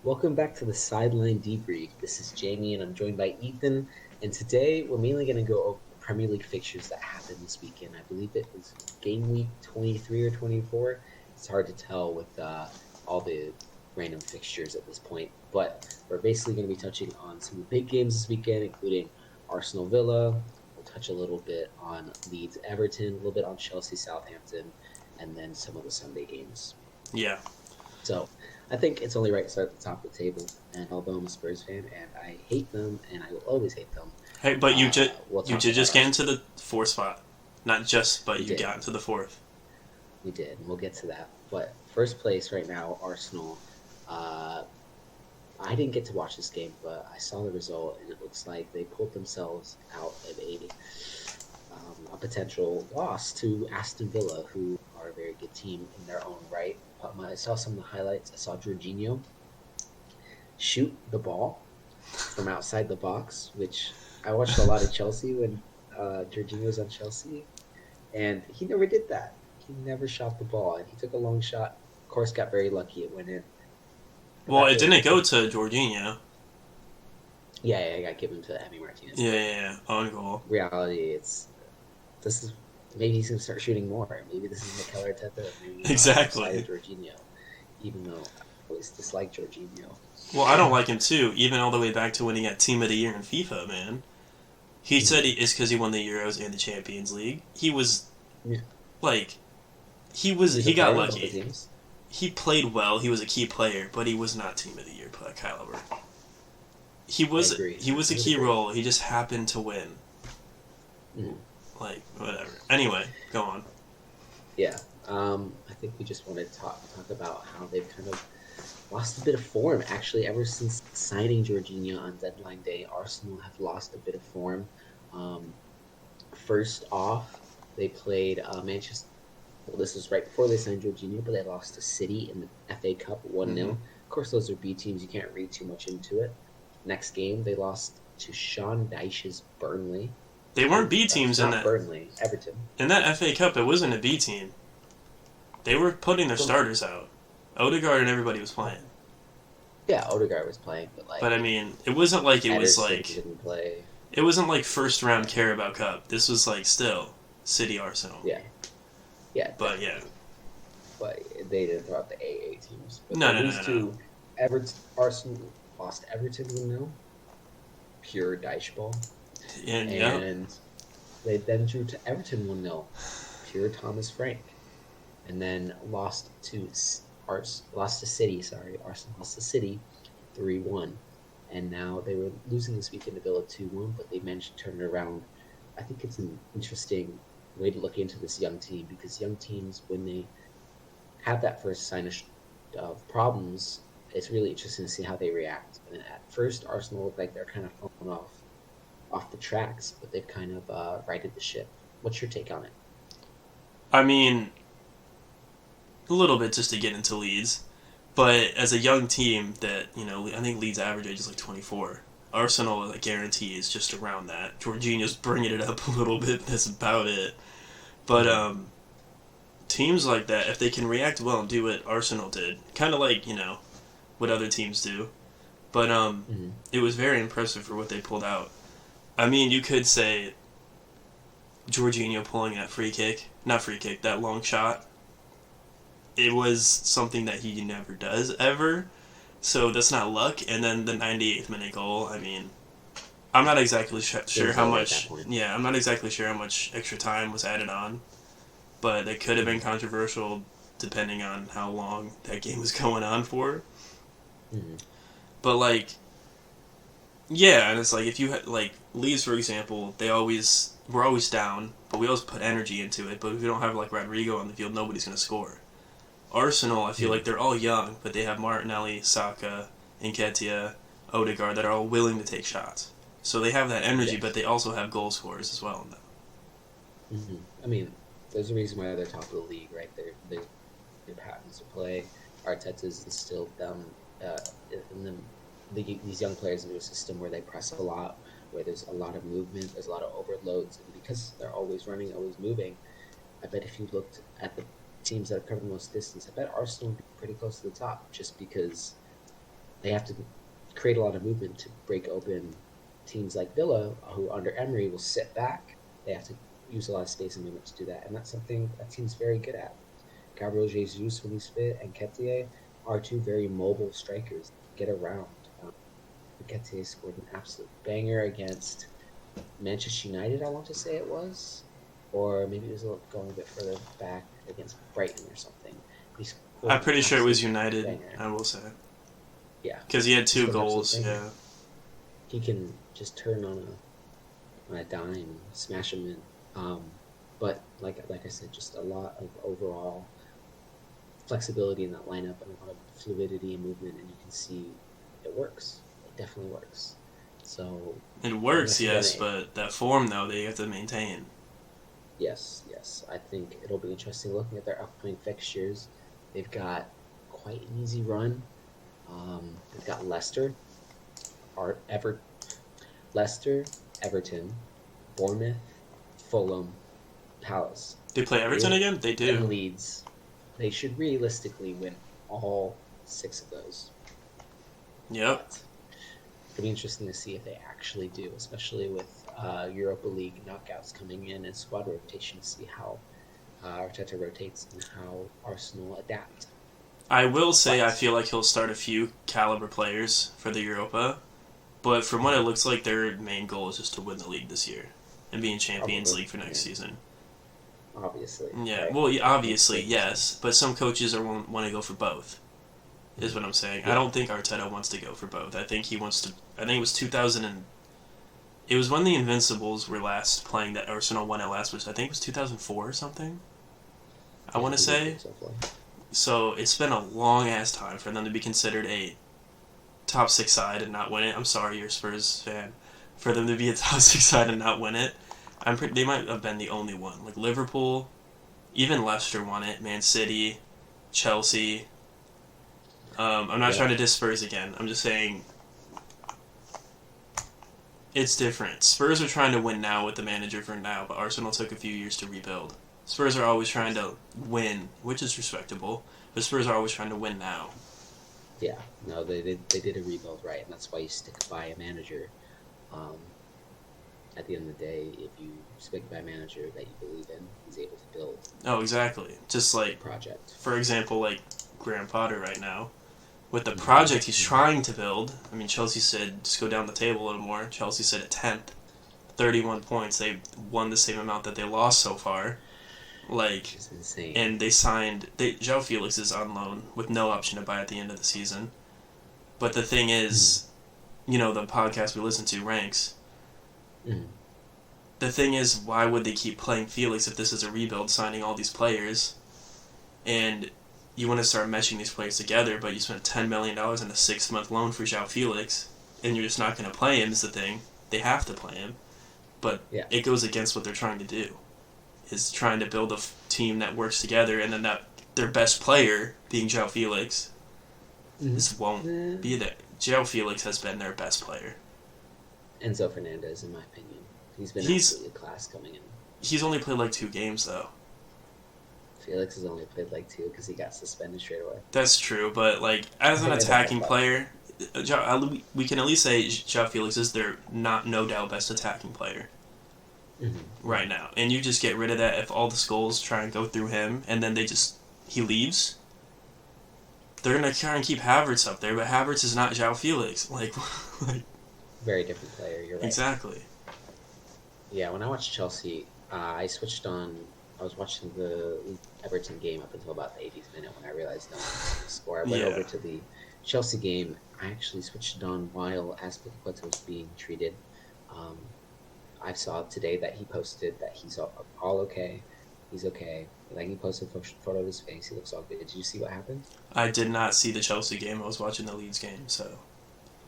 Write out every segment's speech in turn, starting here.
Welcome back to the Sideline Debrief. This is Jamie, and I'm joined by Ethan. And today we're mainly going to go over the Premier League fixtures that happened this weekend. I believe it was game week 23 or 24. It's hard to tell with all the random fixtures at this point. But we're basically going to be touching on some of the big games this weekend, including Arsenal Villa. We'll touch a little bit on Leeds Everton, a little bit on Chelsea Southampton, and then some of the Sunday games. Yeah. So I think it's only right to start at the top of the table. And although I'm a Spurs fan and I hate them and I will always hate them, Hey, but we'll you talk did about just get Arsenal. into the fourth spot. Not just, but We you did. got into the fourth. We did. And we'll get to that. But first place right now, Arsenal. Uh, I didn't get to watch this game, but I saw the result, and it looks like they pulled themselves out of a potential loss to Aston Villa, who are a very good team in their own right. I saw some of the highlights. I saw Jorginho shoot the ball from outside the box, which I watched a lot of Chelsea when Jorginho was on Chelsea, and he never did that. He never shot the ball, and he took a long shot. Of course, got very lucky it went in. But Well, that it really didn't puts go him. to Jorginho. Yeah, I got to give him to Emi Martinez. Yeah. On goal. Reality, it's this is maybe he's gonna start shooting more. Maybe this is Mikel Arteta maybe outside of Exactly. Jorginho, even though I always disliked Jorginho. Well, I don't like him too, even all the way back to winning at Team of the Year in FIFA, man. He said it's because he won the Euros and the Champions League. He was, Yeah. like, He was a he got player in both the lucky. teams. He played well, he was a key player, but he was not Team of the Year caliber. He I was agree. he was a I would key agree. role, he just happened to win. Mhm. Like, whatever. Anyway, go on. Yeah. I think we just want to talk about how they've kind of lost a bit of form. Actually, ever since signing Jorginho on deadline day, Arsenal have lost a bit of form. Um, First off, they played Manchester. Well, this was right before they signed Jorginho, but they lost to City in the FA Cup 1-0. Hmm. Of course, those are B teams. You can't read too much into it. Next game, they lost to Sean Dyche's Burnley. They weren't B That's teams in not that Burnley, Everton. FA Cup. It wasn't a B team. They were putting their From starters out. Odegaard and everybody was playing. Yeah, Odegaard was playing, but But I like mean, it wasn't like Ederson didn't play. first round Carabao Cup. This was like still City Arsenal. Yeah, yeah, But yeah, definitely. But they didn't throw out the AA teams. But no, they no, lose no, no. to Everton. Arsenal lost Everton 1-0. Pure Dyche ball. And yeah, And they then drew to Everton 1-0. Pure Thomas Frank. And then lost to City. Sorry, Arsenal lost to City 3-1. And now they were losing this weekend to Villa 2-1, but they managed to turn it around. I think it's an interesting way to look into this young team because young teams, when they have that first sign of problems, it's really interesting to see how they react. And at first, Arsenal look like they're kind of falling off the tracks, but they've kind of righted the ship. What's your take on it? I mean, a little bit just to get into Leeds, but as a young team that I think Leeds' average age is like 24. Arsenal, I guarantee, is just around that. Jorginho's bringing it up a little bit. That's about it. But teams like that, if they can react well and do what Arsenal did, kind of like what other teams do. But Mm-hmm. it was very impressive for what they pulled out. I mean, you could say Jorginho pulling that long shot. It was something that he never does ever. So that's not luck. And then the 98th minute goal. I mean, I'm not exactly It sure was how over at that much. point. Yeah, I'm not exactly sure how much extra time was added on, but it could have been controversial depending on how long that game was going on for. Mm-hmm. But like, yeah, and it's like if you had like Leeds for example, we're always down, but we always put energy into it. But if you don't have like Rodrigo on the field, nobody's gonna score. Arsenal, I feel Mm-hmm. like they're all young, but they have Martinelli, Saka, Nketiah, Odegaard that are all willing to take shots. So they have that energy, but Yes. they also have goal scorers as well. Mm-hmm. I mean, there's a reason why they're top of the league, right? Their patterns of play. Arteta's instilled them uh, in them these young players into a system where they press a lot, where there's a lot of movement, there's a lot of overloads, and because they're always running, always moving, I bet if you looked at the teams that have covered the most distance, I bet Arsenal would be pretty close to the top, just because they have to create a lot of movement to break open teams like Villa, who under Emery will sit back. They have to use a lot of space and movement to do that, and that's something that team's very good at. Gabriel Jesus, when he's fit, and Nketiah are two very mobile strikers that get around. Nketiah scored an absolute banger against Manchester United, I want to say it was, or maybe it was going a bit further back against Brighton or something. He scored I'm an pretty sure it was absolute United, banger. I will say. Yeah, Because he had he 2 scored an absolute goals, banger. yeah. He can just turn on a dime, and smash him in. But like I said, just a lot of overall flexibility in that lineup and a lot of fluidity and movement, and you can see it works. It definitely works. So It works, unless you're yes, gonna, but that form, though, they have to maintain. yes, I think it'll be interesting looking at their upcoming fixtures. They've got quite an easy run. They've got Art Ever, Leicester, Everton, Bournemouth, Fulham, Palace. They play Everton They again? They and do. Leeds. They should realistically win all 6 of those. Yep. But it'll be interesting to see if they actually do, especially with Europa League knockouts coming in and squad rotation, to see how Arteta rotates and how Arsenal adapt. I will say I But feel like he'll start a few caliber players for the Europa, but from what it looks like, their main goal is just to win the league this year and be in Champions probably, League for next yeah, season. obviously, Yeah, right? well, Makes obviously, total yes, sense. but some coaches want to go for both, is Mhm. what I'm saying. I Yeah, don't think Arteta wants to go for both. I think he wants to. I think it was 2000 and. It was when the Invincibles were last playing that Arsenal won it last, which I think was 2004 or something. I yeah, want I to believe say. so far. So it's been a long ass time for them to be considered a top 6 side and not win it. I'm sorry, you're a Spurs fan. For them to be a top 6 side and not win it, they might have been the only one. Like Liverpool, even Leicester won it. Man City, Chelsea. I'm not trying Yep. to diss Spurs again. I'm just saying it's different. Spurs are trying to win now with the manager for now, but Arsenal took a few years to rebuild. Spurs are always trying to win, which is respectable, but Spurs are always trying to win now. Yeah, no, they did a rebuild right, and that's why you stick by a manager. Um, at the end of the day, if you stick by a manager that you believe in, he's able to build Oh, exactly. Just a like, project. for example, like Graham Potter right now. With the Mm-hmm. project he's trying to build, I mean, Chelsea said just go down the table a little more. Chelsea said at 10th, 31 points. They won the same amount that they lost so far. Which Like, is insane. and they signed. João Felix is on loan with no option to buy at the end of the season. But the thing Mm-hmm. is, the podcast we listen to ranks. Mm-hmm. The thing is, why would they keep playing Felix if this is a rebuild, signing all these players, and you want to start meshing these players together, but you spent $10 million on a 6-month loan for João Felix, and you're just not going to play him? Is the thing. They have to play him, but Yeah. it goes against what they're trying to do. Is trying to build a team that works together, and then that their best player being João Felix, this won't Mm-hmm. be there. João Felix has been their best player. Enzo Fernandez, in my opinion, he's been He's absolutely class coming in. he's only played like 2 games though. Felix has only played like 2 because he got suspended straight away. That's true, but like as an I don't attacking know. player, we can at least say João Felix is their no doubt best attacking player Mm-hmm. right now. And you just get rid of that if all the goals try and go through him, and then he leaves. They're gonna try and keep Havertz up there, but Havertz is not João Felix. Like Very different player. You're right. exactly. Yeah, when I watched Chelsea, I switched on. I was watching the Everton game up until about the 80th minute when I realized no one was going to score. I went Yeah. over to the Chelsea game. I actually switched it on while Azpilicueta was being treated. Um, I saw today that he posted that he's all okay. He's okay. Like he posted a photo of his face. He looks all good. Did you see what happened? I did not see the Chelsea game. I was watching the Leeds game, so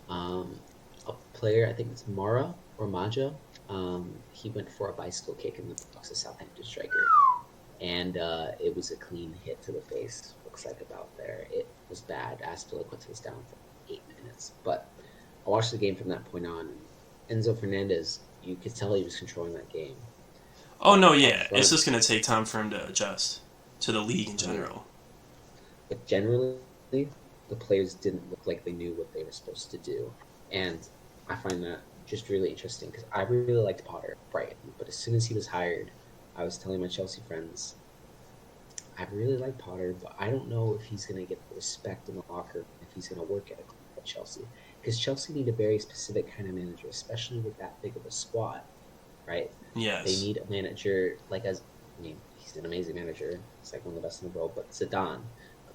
Um, a player, I think it's Mara or Maja. He went for a bicycle kick in the box, a Southampton striker, and it was a clean hit to the face. Looks like about there. It was bad. Azpilicueta was down for 8 minutes, but I watched the game from that point on. Enzo Fernandez, you could tell he was controlling that game, oh no, but up yeah, it's front, just gonna take time for him to adjust to the league in I mean, general. but generally, the players didn't look like they knew what they were supposed to do. And I find that just really interesting because I really liked Potter at Brighton, but as soon as he was hired, I was telling my Chelsea friends, I really like Potter, but I don't know if he's going to get the respect in the locker room, if he's going to work at a club like Chelsea. Because Chelsea need a very specific kind of manager, especially with that big of a squad, right? They Yes. need a manager I mean, he's an amazing manager. He's like one of the best in the world, but Zidane.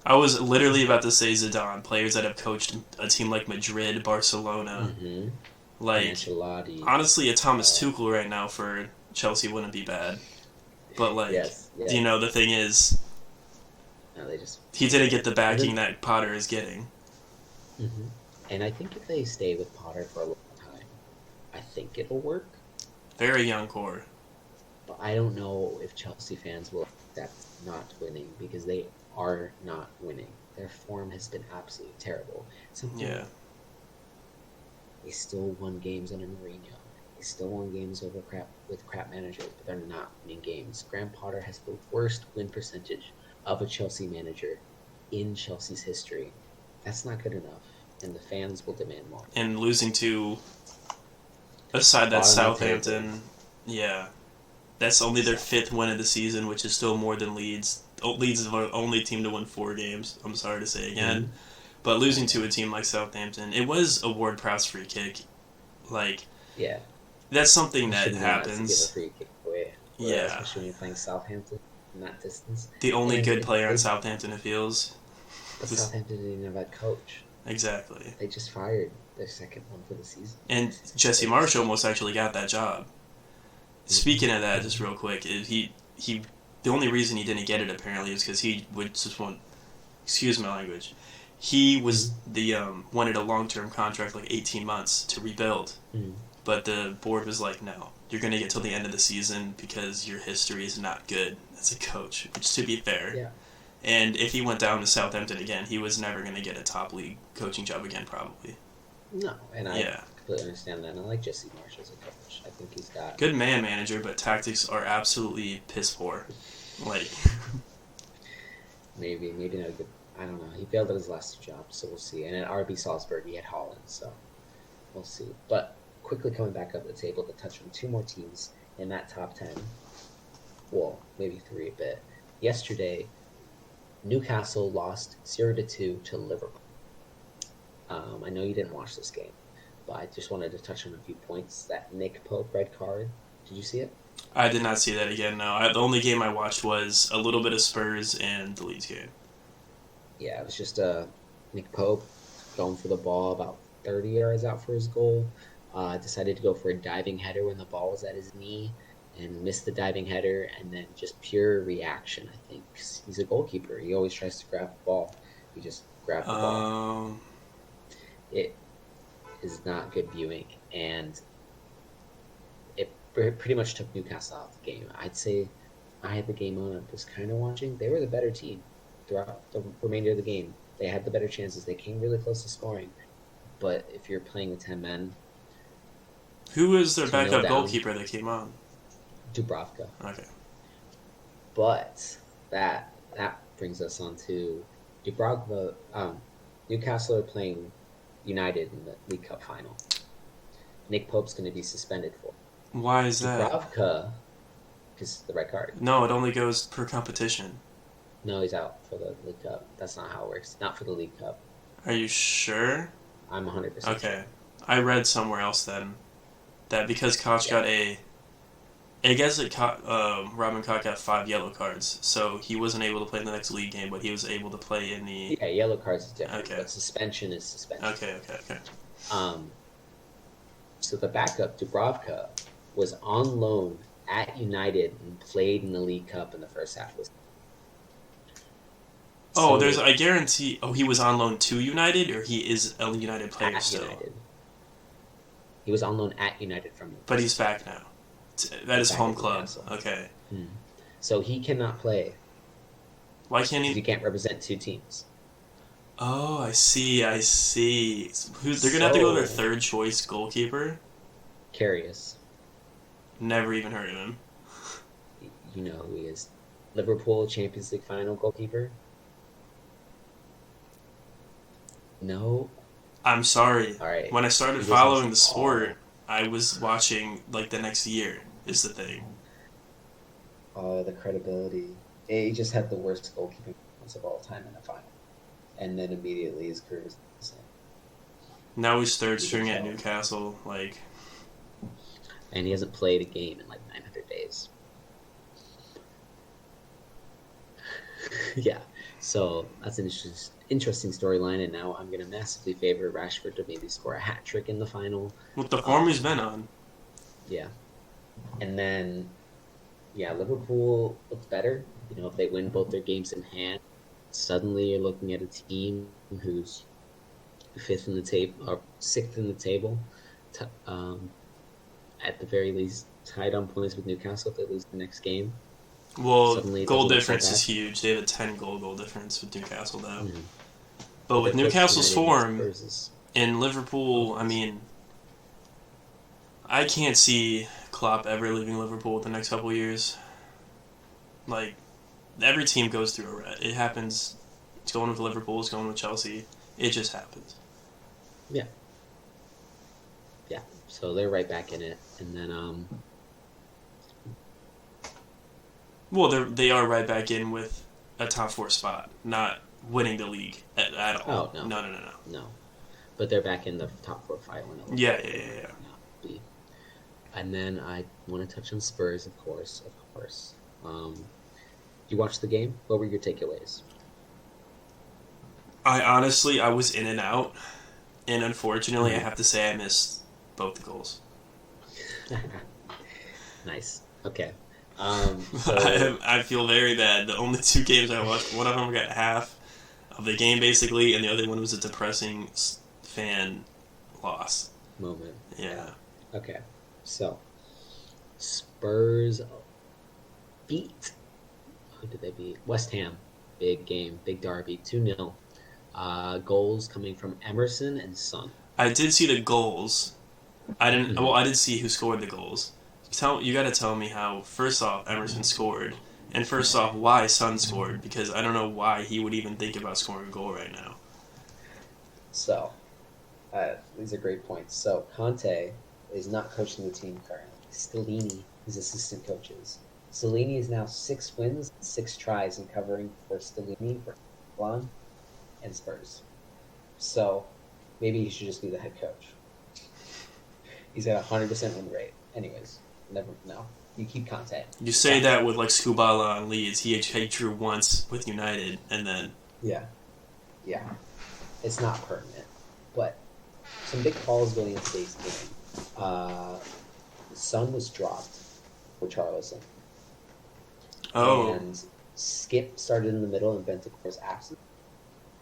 I was literally about to say Zidane, players that have coached a team like Madrid, Barcelona. Mm-hmm. And Like, Ancelotti. honestly, a Thomas Uh, Tuchel right now for Chelsea wouldn't be bad. But, like, yes, you yes. know, the thing is, No, they just he can't didn't do get it. the And backing then, that Potter is getting. mm-hmm. And I think if they stay with Potter for a long time, I think it'll work. Very young core. But I don't know if Chelsea fans will accept not winning because they are not winning. Their form has been absolutely terrible. Something Yeah. they still won games under Mourinho. They still won games over crap managers, but they're not winning games. Graham Potter has the worst win percentage of a Chelsea manager in Chelsea's history. That's not good enough, and the fans will demand more. And losing to a side that's Bottom of the table, Southampton, yeah. That's only their fifth win of the season, which is still more than Leeds. Leeds is the only team to win 4 games. I'm sorry to say again. mm-hmm. But losing Yeah, to a team like Southampton, it was a Ward Prowse free kick. Like, yeah. that's something You that should not to give a happens. free kick away, Yeah. especially when you're playing Southampton in that distance. The only And good player on they, Southampton, it feels. but Southampton didn't even have that coach. Exactly. They just fired their second one for the season. And Jesse They Marsh just almost actually got that job. mm-hmm, Speaking of that, just mm-hmm, real quick, he the only reason he didn't get it apparently is because he would just want, excuse my language, he was mm-hmm, the wanted a long term contract, like 18 months to rebuild, mm-hmm. but the board was like, no, you're gonna get till the end of the season because your history is not good as a coach. Which, to be fair, Yeah. and if he went down to Southampton again, he was never gonna get a top league coaching job again, probably. No, and I Yeah, completely understand that. And I like Jesse Marsh as a coach. I think he's got good man manager, but tactics are absolutely piss poor. Like, maybe not a good. I don't know. He failed at his last job, so we'll see. And at RB Salzburg, he had Holland, so we'll see. But quickly coming back up the table to touch on two more teams in that top 10. Well, maybe three a bit. Yesterday, Newcastle lost 0-2 to Liverpool. I know you didn't watch this game, but I just wanted to touch on a few points. That Nick Pope red card. Did you see it? I did not see that again. No, the only game I watched was a little bit of Spurs and the Leeds game. Yeah, it was just Nick Pope going for the ball about 30 yards out for his goal. Decided to go for a diving header when the ball was at his knee and missed the diving header, and then just pure reaction, I think. He's a goalkeeper. He always tries to grab the ball. He just grabbed the ball. Um, It is not good viewing, and it pretty much took Newcastle out of the game. I'd say I had the game on. I was kind of watching. They were the better team throughout the remainder of the game. They had the better chances. They came really close to scoring. But if you're playing with 10 men, who was their 2-0 backup down, goalkeeper that came on? Dubravka. Okay. But that brings us on to Dubravka. Newcastle are playing United in the League Cup final. Nick Pope's going to be suspended for Why is that? Dubravka, because the red card. No, it only goes per competition. No, he's out for the League Cup. That's not how it works. Not for the League Cup. Are you sure? I'm 100% Okay. sure. I read somewhere else then that because Koch Yeah. got I guess Robin Koch got 5 yellow cards, so he wasn't able to play in the next league game, but he was able to play in the. Yeah, yellow cards is different, Okay. but suspension is suspension. Okay. Um, so the backup, Dubravka, was on loan at United and played in the League Cup in the first half of the season. Oh, So, I guarantee. Oh, he was on loan to United, or he is a United player at still. United. He was on loan at United from Newcastle. But he's back now. That is Back home at club. Newcastle. Okay. So he cannot play Why can't because he he? can't represent two teams. Oh, I see. They're gonna have to go to their So, third choice goalkeeper? Karius, Never even heard of him. you know who he is. Liverpool Champions League final goalkeeper. No. I'm sorry. All right. When I started He just has following the the sport, ball. I was watching like the next year is the thing. The credibility. He just had the worst goalkeeping performance of all time in the final, and then immediately his career was the same. Now he's third You can string at tell, Newcastle. Like, and he hasn't played a game in like 900 days. Yeah, so that's an interesting storyline, and now I'm gonna massively favor Rashford to maybe score a hat trick in the final. with the form he's Um, been on. yeah, and then yeah, Liverpool looks better. If they win both their games in hand, suddenly you're looking at a team who's fifth in the table or sixth in the table, t- um, at the very least tied on points with Newcastle if they lose the next game. Well, Suddenly, it goal doesn't look so difference is bad. huge. They have a 10 goal difference with Newcastle now. Mm-hmm. But But with they're close to Newcastle's United and form Spurs is in both Liverpool, I close. mean, I can't see Klopp ever leaving Liverpool the next couple of years. Like, every team goes through a rut. It happens. It's going with Liverpool. It's going with Chelsea. It just happens. Yeah, yeah. So they're right back in it, and then Well, they are right back in with a top four spot, not winning the league at all. oh no, No, no, no, no. no, but they're back in the top four final, and it looks Yeah, like yeah, they yeah, might yeah. be. And then I want to touch on Spurs, of course, of course. You watched the game. What were your takeaways? I was in and out, and unfortunately, I Mm-hmm. have to say I missed both the goals. Nice. Okay. So I feel very bad. The only two games I watched, one of them got half of the game basically, and the other one was a depressing fan loss. moment. Yeah. Yeah. Okay. So Spurs beat. Who did they beat? West Ham. Big game. Big derby. 2-0. Goals coming from Emerson and Son. I did see the goals. I didn't. Well, Mm-hmm. I did see who scored the goals. You got to tell me how. First off, Emerson scored, and first off, why Son scored because I don't know why he would even think about scoring a goal right now. So these are great points. So Conte is not coaching the team currently. Stellini is assistant coaches. Stellini is now 6 wins, 6 tries in covering for Stellini for Milan and Spurs. So maybe he should just be the head coach. He's got a 100% win rate. Anyways, never no. You keep Conte. You say that with like Skubala on Leeds. He drew once with United, and then Yeah, yeah. It's not permanent, but some big calls going into today's game. Sun was dropped for Charlison, oh and Skip started in the middle and Bentancur was absent,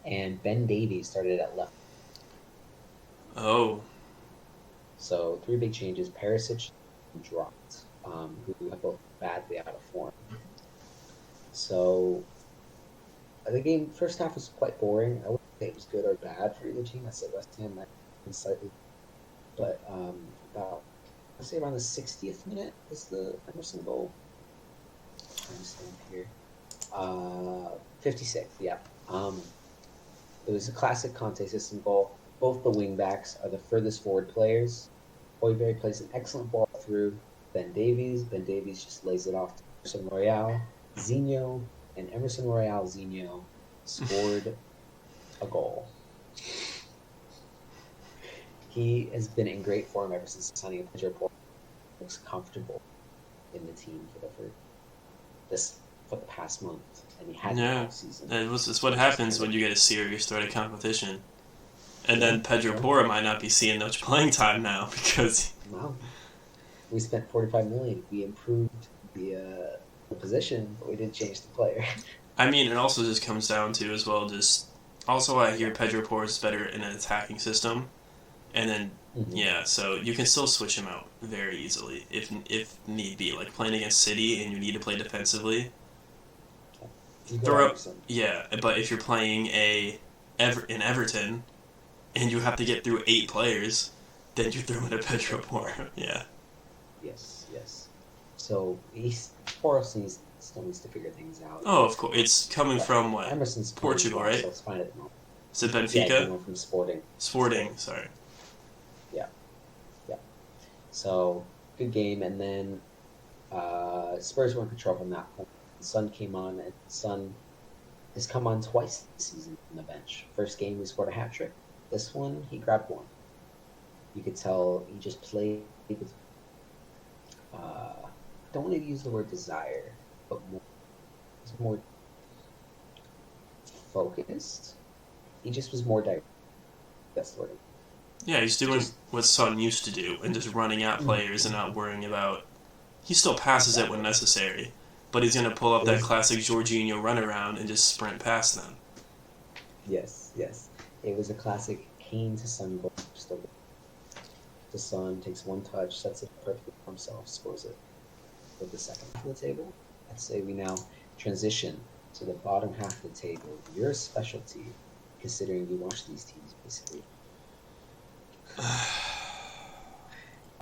and Ben Davies started at left. oh So 3 big changes. Perisic dropped, who have both badly out of form. So the game first half was quite boring. I wouldn't say it was good or bad for either team. I said West Ham might be slightly, but about I'd say around the 60th minute was the Emerson goal. Timestamp here. 56th, yeah. It was a classic Conte system goal. Both the wing backs are the furthest forward players. Højbjerg plays an excellent ball through Ben Davies. Ben Davies just lays it off to Emerson Royale. Zinho and Emerson Royale Zinho scored a goal. He has been in great form ever since signing a Pedro Porro. Looks comfortable in the team for the past month, and he had yeah. all season. It's what happens when you get a serious threat of competition. And Yeah, then Pedro yeah. Porro might not be seeing much playing time now because Wow. We spent 45 million. We improved the position, but we didn't change the player. I mean, it also just comes down to as well. Just also, I hear Pedro Porro is better in an attacking system, and then Mm-hmm. yeah, so you can still switch him out very easily if need be. Like playing against City and you need to play defensively, You go throw Emerson. yeah. But if you're playing in Everton and you have to get through 8 players, then you throw in a Pedro Porro. Yeah. Yes, yes. So Porro still needs to figure things out. Oh, of course. It's coming But from what? Emerson's playing Portugal, well, right? so it's fine at the moment. Is it Yeah, he Benfica? went from Sporting. Sporting, sorry. Yeah, yeah. So good game, and then Spurs were in control from that point. Son came on, and Son has come on twice this season from the bench. First game, he scored a hat trick. This one, he grabbed one. You could tell he just played with. I don't want to use the word desire, but more focused. He just was more direct. That's the word. Yeah, he's doing Just what Son used to do and just running at players and not worrying about. He still passes it when exactly. necessary, but he's going to pull up It that was classic Jorginho runaround and just sprint past them. yes, yes. It was a classic Kane to Son goal. Still, the Son takes one touch, sets it perfectly for himself, scores it with the second half of the table. I'd say we now transition to the bottom half of the table. Your specialty, considering you watch these teams basically